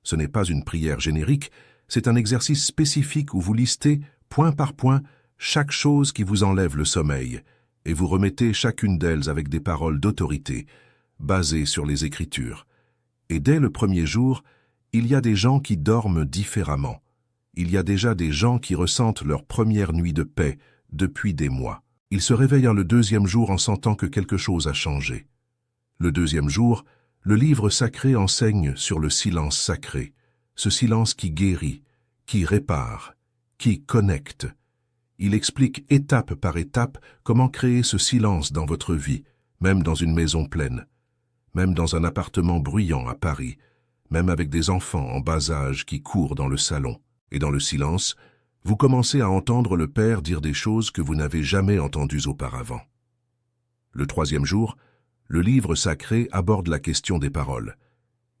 Ce n'est pas une prière générique, c'est un exercice spécifique où vous listez, point par point, chaque chose qui vous enlève le sommeil, et vous remettez chacune d'elles avec des paroles d'autorité, basées sur les Écritures. Et dès le premier jour, il y a des gens qui dorment différemment. Il y a déjà des gens qui ressentent leur première nuit de paix depuis des mois. Ils se réveillent le deuxième jour en sentant que quelque chose a changé. Le deuxième jour, le livre sacré enseigne sur le silence sacré, ce silence qui guérit, qui répare, qui connecte. Il explique étape par étape comment créer ce silence dans votre vie, même dans une maison pleine, même dans un appartement bruyant à Paris, même avec des enfants en bas âge qui courent dans le salon. Et dans le silence, vous commencez à entendre le Père dire des choses que vous n'avez jamais entendues auparavant. Le troisième jour, le livre sacré aborde la question des paroles.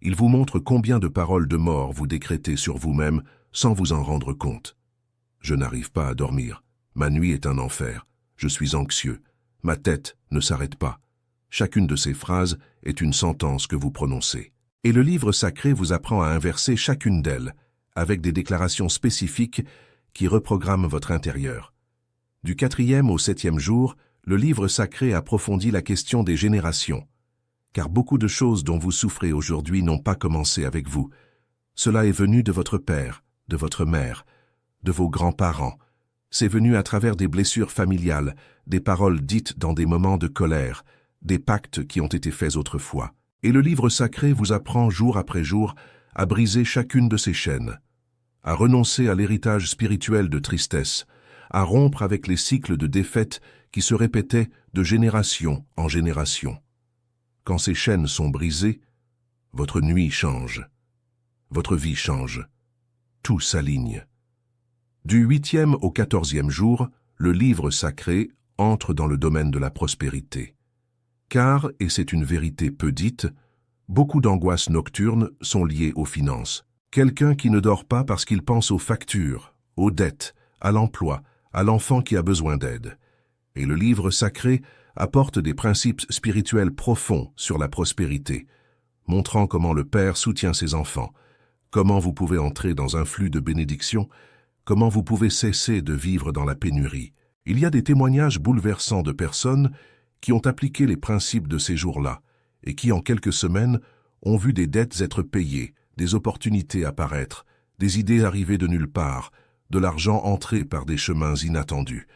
Il vous montre combien de paroles de mort vous décrétez sur vous-même sans vous en rendre compte. Je n'arrive pas à dormir. Ma nuit est un enfer. Je suis anxieux. Ma tête ne s'arrête pas. Chacune de ces phrases est une sentence que vous prononcez. Et le livre sacré vous apprend à inverser chacune d'elles, avec des déclarations spécifiques qui reprogramment votre intérieur. Du 4e au 7e jour, le livre sacré approfondit la question des générations, car beaucoup de choses dont vous souffrez aujourd'hui n'ont pas commencé avec vous. Cela est venu de votre père, de votre mère, de vos grands-parents. C'est venu à travers des blessures familiales, des paroles dites dans des moments de colère, des pactes qui ont été faits autrefois. Et le livre sacré vous apprend jour après jour à briser chacune de ces chaînes, à renoncer à l'héritage spirituel de tristesse, à rompre avec les cycles de défaite qui se répétaient de génération en génération. Quand ces chaînes sont brisées, votre nuit change, votre vie change, tout s'aligne. Du 8e au 14e jour, le livre sacré entre dans le domaine de la prospérité. Car, et c'est une vérité peu dite, beaucoup d'angoisses nocturnes sont liées aux finances. Quelqu'un qui ne dort pas parce qu'il pense aux factures, aux dettes, à l'emploi, à l'enfant qui a besoin d'aide. Et le livre sacré apporte des principes spirituels profonds sur la prospérité, montrant comment le Père soutient ses enfants, comment vous pouvez entrer dans un flux de bénédictions, comment vous pouvez cesser de vivre dans la pénurie. Il y a des témoignages bouleversants de personnes qui ont appliqué les principes de ces jours-là et qui, en quelques semaines, ont vu des dettes être payées, des opportunités apparaître, des idées arriver de nulle part, de l'argent entrer par des chemins inattendus.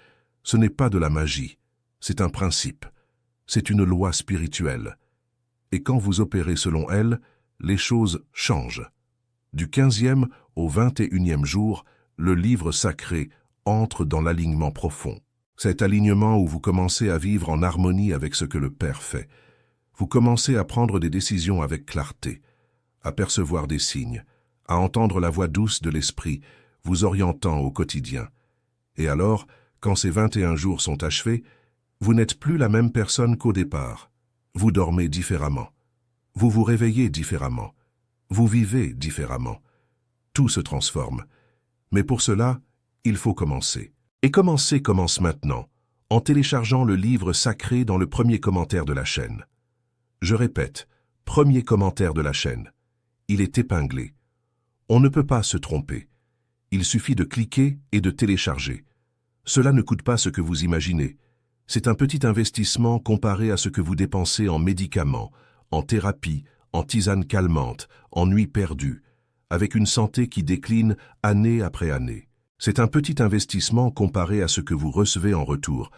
Ce n'est pas de la magie, c'est un principe, c'est une loi spirituelle. Et quand vous opérez selon elle, les choses changent. Du 15e au 21e jour, le livre sacré entre dans l'alignement profond. Cet alignement où vous commencez à vivre en harmonie avec ce que le Père fait. Vous commencez à prendre des décisions avec clarté, à percevoir des signes, à entendre la voix douce de l'Esprit, vous orientant au quotidien. Et alors, quand ces 21 jours sont achevés, vous n'êtes plus la même personne qu'au départ. Vous dormez différemment. Vous vous réveillez différemment. Vous vivez différemment. tout se transforme. Mais pour cela, il faut commencer. Et commencer commence maintenant, en téléchargeant le livre sacré dans le premier commentaire de la chaîne. Je répète, premier commentaire de la chaîne. Il est épinglé. On ne peut pas se tromper. Il suffit de cliquer et de télécharger. Cela ne coûte pas ce que vous imaginez. C'est un petit investissement comparé à ce que vous dépensez en médicaments, en thérapie, en tisanes calmantes, en nuits perdues, avec une santé qui décline année après année. C'est un petit investissement comparé à ce que vous recevez en retour.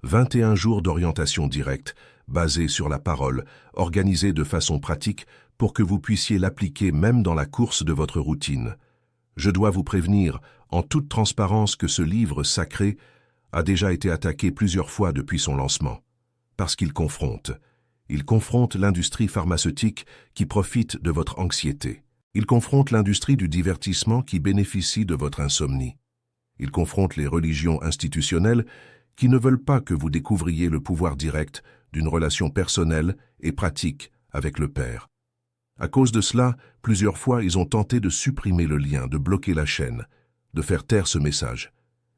21 jours d'orientation directe, basée sur la parole, organisée de façon pratique pour que vous puissiez l'appliquer même dans la course de votre routine. Je dois vous prévenir, en toute transparence, que ce livre sacré a déjà été attaqué plusieurs fois depuis son lancement. Parce qu'il confronte. Il confronte l'industrie pharmaceutique qui profite de votre anxiété. Il confronte l'industrie du divertissement qui bénéficie de votre insomnie. Il confronte les religions institutionnelles qui ne veulent pas que vous découvriez le pouvoir direct d'une relation personnelle et pratique avec le Père. À cause de cela, plusieurs fois, ils ont tenté de supprimer le lien, de bloquer la chaîne, de faire taire ce message.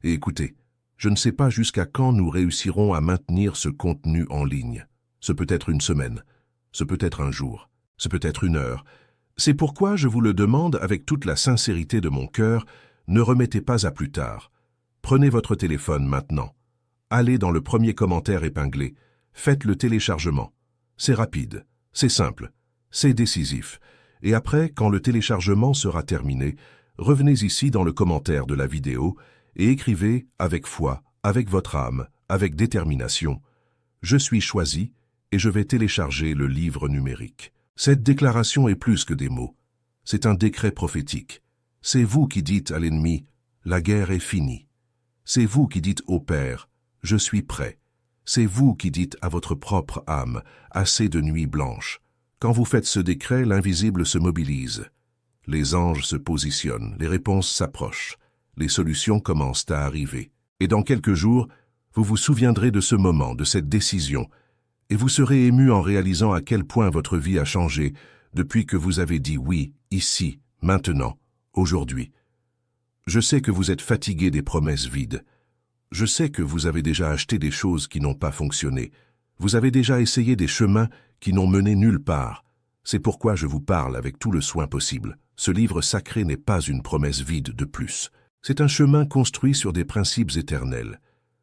Et écoutez, je ne sais pas jusqu'à quand nous réussirons à maintenir ce contenu en ligne. Ce peut être une semaine, ce peut être un jour, ce peut être une heure. C'est pourquoi je vous le demande avec toute la sincérité de mon cœur, ne remettez pas à plus tard. Prenez votre téléphone maintenant. Allez dans le premier commentaire épinglé. Faites le téléchargement. C'est rapide, c'est simple, c'est décisif. Et après, quand le téléchargement sera terminé, revenez ici dans le commentaire de la vidéo et écrivez avec foi, avec votre âme, avec détermination. Je suis choisi et je vais télécharger le livre numérique. Cette déclaration est plus que des mots. C'est un décret prophétique. C'est vous qui dites à l'ennemi, la guerre est finie. C'est vous qui dites au Père, je suis prêt. C'est vous qui dites à votre propre âme, assez de nuits blanches. Quand vous faites ce décret, l'invisible se mobilise. Les anges se positionnent, les réponses s'approchent. Les solutions commencent à arriver. Et dans quelques jours, vous vous souviendrez de ce moment, de cette décision, et vous serez ému en réalisant à quel point votre vie a changé depuis que vous avez dit oui, ici, maintenant, aujourd'hui. Je sais que vous êtes fatigué des promesses vides. Je sais que vous avez déjà acheté des choses qui n'ont pas fonctionné. Vous avez déjà essayé des chemins qui n'ont mené nulle part. C'est pourquoi je vous parle avec tout le soin possible. Ce livre sacré n'est pas une promesse vide de plus. C'est un chemin construit sur des principes éternels.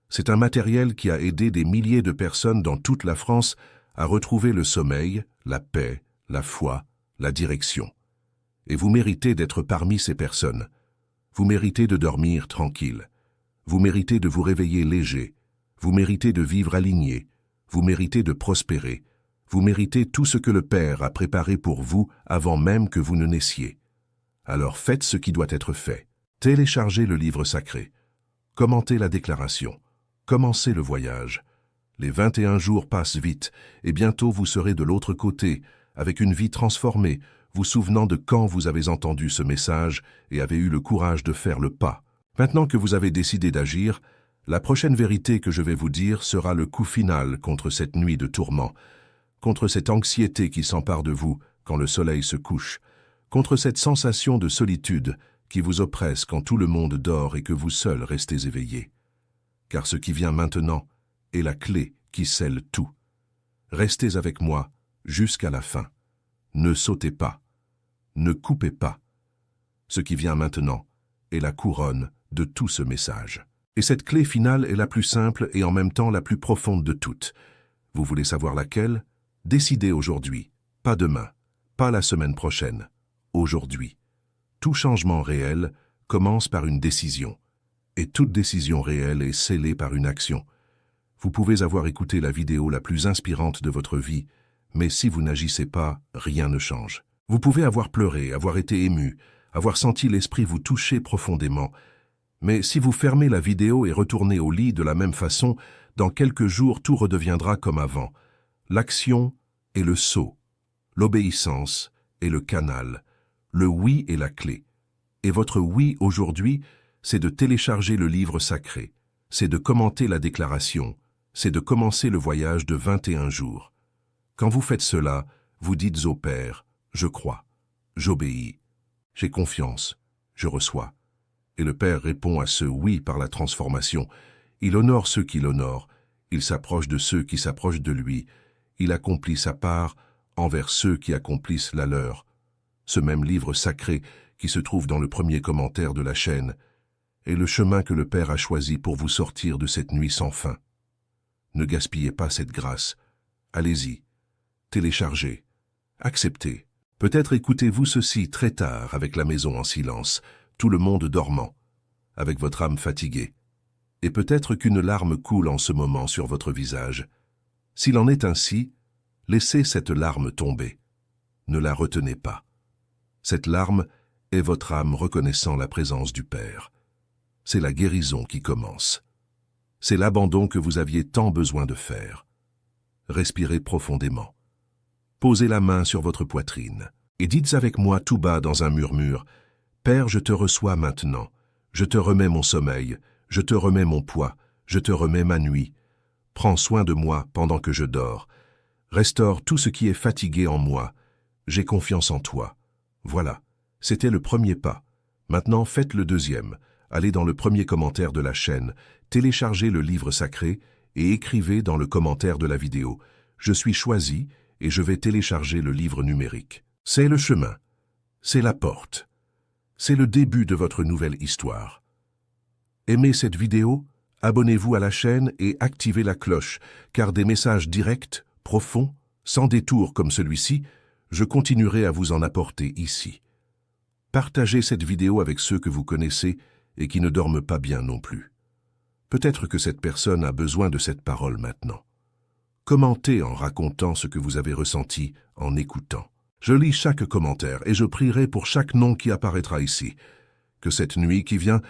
C'est un matériel qui a aidé des milliers de personnes dans toute la France à retrouver le sommeil, la paix, la foi, la direction. Et vous méritez d'être parmi ces personnes. Vous méritez de dormir tranquille. Vous méritez de vous réveiller léger. Vous méritez de vivre aligné. Vous méritez de prospérer. Vous méritez tout ce que le Père a préparé pour vous avant même que vous ne naissiez. Alors faites ce qui doit être fait. Téléchargez le livre sacré. Commentez la déclaration. Commencez le voyage. Les 21 jours passent vite et bientôt vous serez de l'autre côté, avec une vie transformée, vous souvenant de quand vous avez entendu ce message et avez eu le courage de faire le pas. Maintenant que vous avez décidé d'agir, la prochaine vérité que je vais vous dire sera le coup final contre cette nuit de tourment, contre cette anxiété qui s'empare de vous quand le soleil se couche, contre cette sensation de solitude qui vous oppresse quand tout le monde dort et que vous seul restez éveillé. Car ce qui vient maintenant est la clé qui scelle tout. Restez avec moi jusqu'à la fin. Ne sautez pas. Ne coupez pas. Ce qui vient maintenant est la couronne de tout ce message. Et cette clé finale est la plus simple et en même temps la plus profonde de toutes. Vous voulez savoir laquelle? Décidez aujourd'hui, pas demain, pas la semaine prochaine, aujourd'hui. Tout changement réel commence par une décision. Et toute décision réelle est scellée par une action. Vous pouvez avoir écouté la vidéo la plus inspirante de votre vie, mais si vous n'agissez pas, rien ne change. Vous pouvez avoir pleuré, avoir été ému, avoir senti l'esprit vous toucher profondément, mais si vous fermez la vidéo et retournez au lit de la même façon, dans quelques jours tout redeviendra comme avant. L'action est le sceau, l'obéissance est le canal, le oui est la clé. Et votre oui aujourd'hui, c'est de télécharger le livre sacré, c'est de commenter la déclaration, c'est de commencer le voyage de 21 jours. Quand vous faites cela, vous dites au Père, je crois, j'obéis, j'ai confiance, je reçois. Et le Père répond à ce oui par la transformation. Il honore ceux qui l'honorent, il s'approche de ceux qui s'approchent de lui, il accomplit sa part envers ceux qui accomplissent la leur. Ce même livre sacré qui se trouve dans le premier commentaire de la chaîne est le chemin que le Père a choisi pour vous sortir de cette nuit sans fin. Ne gaspillez pas cette grâce. Allez-y, téléchargez, acceptez. Peut-être écoutez-vous ceci très tard avec la maison en silence, tout le monde dormant, avec votre âme fatiguée. Et peut-être qu'une larme coule en ce moment sur votre visage. S'il en est ainsi, laissez cette larme tomber. Ne la retenez pas. Cette larme est votre âme reconnaissant la présence du Père. C'est la guérison qui commence. C'est l'abandon que vous aviez tant besoin de faire. Respirez profondément. Posez la main sur votre poitrine et dites avec moi tout bas dans un murmure, « Père, je te reçois maintenant. Je te remets mon sommeil, je te remets mon poids, je te remets ma nuit. Prends soin de moi pendant que je dors. Restaure tout ce qui est fatigué en moi. J'ai confiance en toi. » Voilà, c'était le premier pas. Maintenant, faites le deuxième. Allez dans le premier commentaire de la chaîne, téléchargez le livre sacré et écrivez dans le commentaire de la vidéo « Je suis choisi et je vais télécharger le livre numérique ». C'est le chemin, c'est la porte, c'est le début de votre nouvelle histoire. Aimez cette vidéo, abonnez-vous à la chaîne et activez la cloche, car des messages directs, profonds, sans détour comme celui-ci, je continuerai à vous en apporter ici. Partagez cette vidéo avec ceux que vous connaissez et qui ne dorment pas bien non plus. Peut-être que cette personne a besoin de cette parole maintenant. Commentez en racontant ce que vous avez ressenti en écoutant. Je lis chaque commentaire et je prierai pour chaque nom qui apparaîtra ici. Que cette nuit qui vient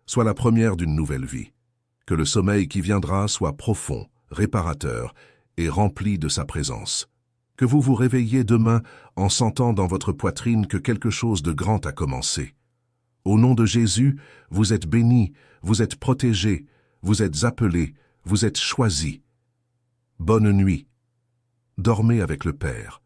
soit la première d'une nouvelle vie. Que le sommeil qui viendra soit profond, réparateur et rempli de sa présence. Que vous vous réveilliez demain en sentant dans votre poitrine que quelque chose de grand a commencé. Au nom de Jésus, vous êtes bénis, vous êtes protégés, vous êtes appelés, vous êtes choisis. Bonne nuit. Dormez avec le Père.